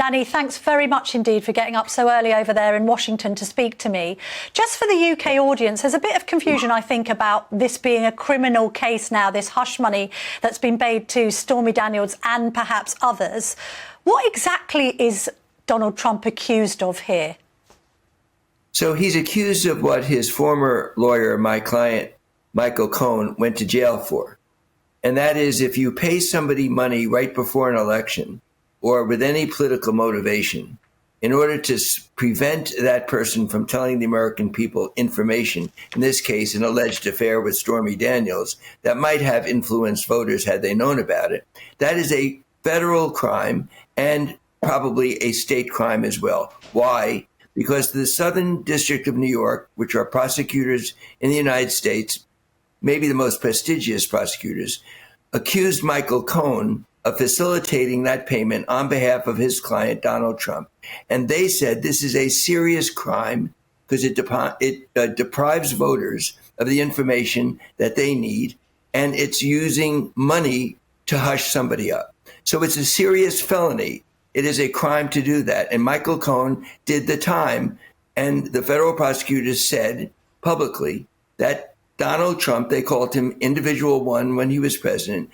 Lanny, thanks very much indeed for getting up so early over there in Washington to speak to me. Just for the UK audience, there's a bit of confusion, I think, about this being a criminal case now, this hush money that's been paid to Stormy Daniels and perhaps others. What exactly is Donald Trump accused of here? So he's accused of what his former lawyer, my client, Michael Cohen, went to jail for. And that is, if you pay somebody money right before an election or with any political motivation in order to prevent that person from telling the American people information, in this case, an alleged affair with Stormy Daniels, that might have influenced voters had they known about it, that is a federal crime and probably a state crime as well. Why? Because the Southern District of New York, which are prosecutors in the United States, maybe the most prestigious prosecutors, accused Michael Cohen of facilitating that payment on behalf of his client, Donald Trump. And they said this is a serious crime because it deprives voters of the information that they need, and it's using money to hush somebody up. So it's a serious felony. It is a crime to do that. And Michael Cohen did the time, and the federal prosecutors said publicly that Donald Trump, they called him Individual One when he was president,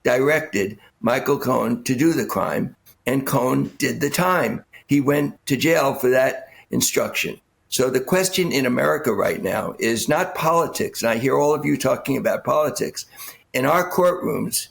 directed Michael Cohen to do the crime, and Cohen did the time. He went to jail for that instruction. So the question in America right now is not politics, and I hear all of you talking about politics. In our courtrooms,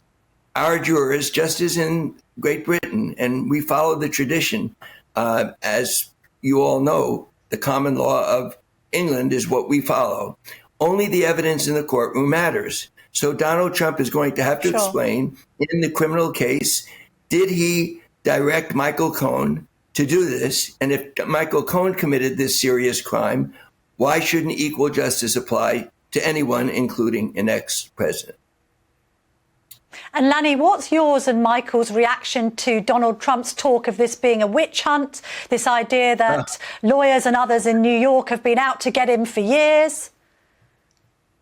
our jurors, just as in Great Britain, and we follow the tradition, as you all know, the common law of England is what we follow. Only the evidence in the courtroom matters. So Donald Trump is going to have to explain in the criminal case, did he direct Michael Cohen to do this? And if Michael Cohen committed this serious crime, why shouldn't equal justice apply to anyone, including an ex-president? And Lanny, what's yours and Michael's reaction to Donald Trump's talk of this being a witch hunt, this idea that lawyers and others in New York have been out to get him for years?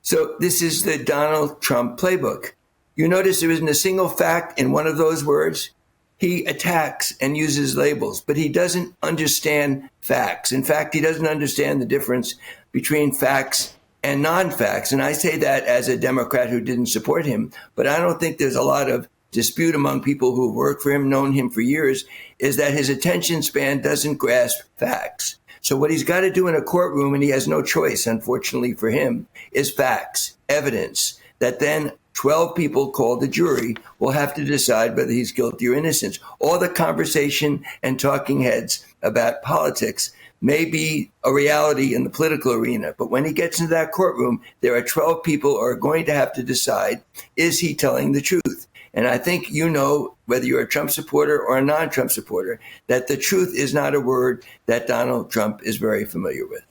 So this is the Donald Trump playbook. You notice there isn't a single fact in one of those words. He attacks and uses labels, but he doesn't understand facts. In fact, he doesn't understand the difference between facts and non-facts. And I say that as a Democrat who didn't support him, but I don't think there's a lot of dispute among people who work for him, known him for years, is that his attention span doesn't grasp facts. So what he's got to do in a courtroom, and he has no choice, unfortunately for him, is facts, evidence, that then 12 people called the jury will have to decide whether he's guilty or innocent. All the conversation and talking heads about politics may be a reality in the political arena, but when he gets into that courtroom, there are 12 people who are going to have to decide, is he telling the truth? And I think you know, whether you're a Trump supporter or a non-Trump supporter, that the truth is not a word that Donald Trump is very familiar with.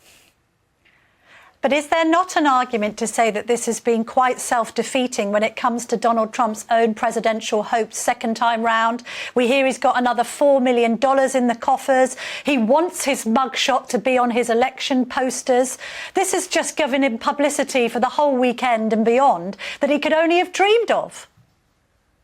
But is there not an argument to say that this has been quite self-defeating when it comes to Donald Trump's own presidential hopes second time round? We hear he's got another $4 million in the coffers. He wants his mugshot to be on his election posters. This has just given him publicity for the whole weekend and beyond that he could only have dreamed of.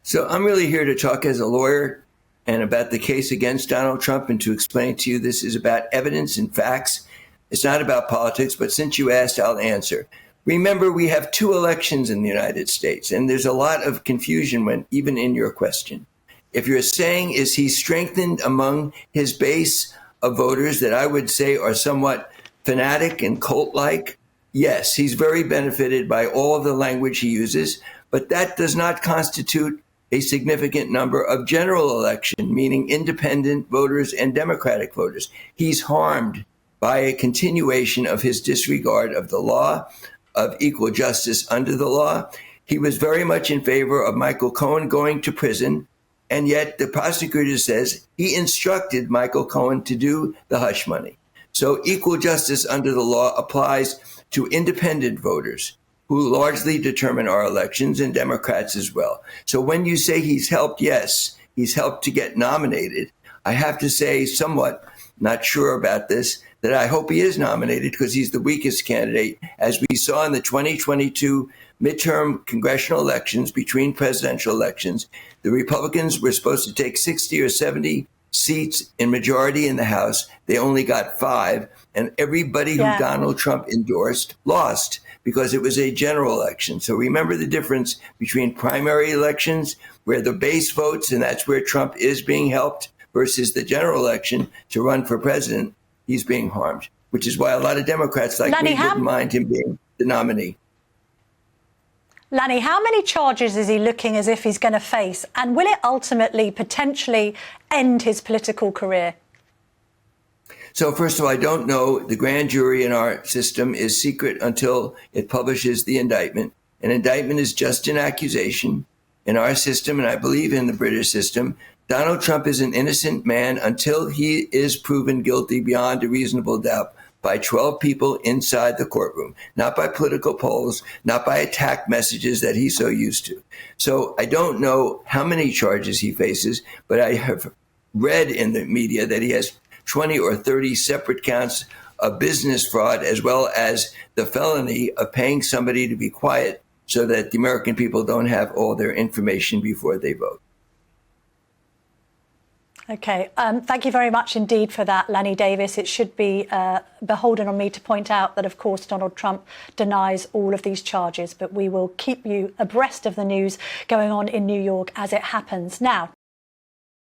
So I'm really here to talk as a lawyer and about the case against Donald Trump and to explain to you this is about evidence and facts. It's not about politics, but since you asked, I'll answer. Remember, we have 2 elections in the United States, and there's a lot of confusion when even in your question. If you're saying, is he strengthened among his base of voters that I would say are somewhat fanatic and cult-like? Yes, he's very benefited by all of the language he uses, but that does not constitute a significant number of general election, meaning independent voters and Democratic voters. He's harmed by a continuation of his disregard of the law, of equal justice under the law. He was very much in favor of Michael Cohen going to prison, and yet the prosecutor says he instructed Michael Cohen to do the hush money. So equal justice under the law applies to independent voters who largely determine our elections, and Democrats as well. So when you say he's helped, yes, he's helped to get nominated. I have to say, somewhat not sure about this, that I hope he is nominated because he's the weakest candidate. As we saw in the 2022 midterm congressional elections, between presidential elections, the Republicans were supposed to take 60 or 70 seats in majority in the House. They only got 5. And everybody who Donald Trump endorsed lost because it was a general election. So remember the difference between primary elections, where the base votes, and that's where Trump is being helped, versus the general election to run for president. He's being harmed, which is why a lot of Democrats like Lanny, me wouldn't mind him being the nominee. Lanny, how many charges is he looking as if he's going to face? And will it ultimately potentially end his political career? So first of all, I don't know. The grand jury in our system is secret until it publishes the indictment. An indictment is just an accusation. In our system, and I believe in the British system, Donald Trump is an innocent man until he is proven guilty beyond a reasonable doubt by 12 people inside the courtroom, not by political polls, not by attack messages that he's so used to. So I don't know how many charges he faces, but I have read in the media that he has 20 or 30 separate counts of business fraud, as well as the felony of paying somebody to be quiet so that the American people don't have all their information before they vote. OK, thank you very much indeed for that, Lanny Davis. It should be beholden on me to point out that, of course, Donald Trump denies all of these charges, but we will keep you abreast of the news going on in New York as it happens. Now,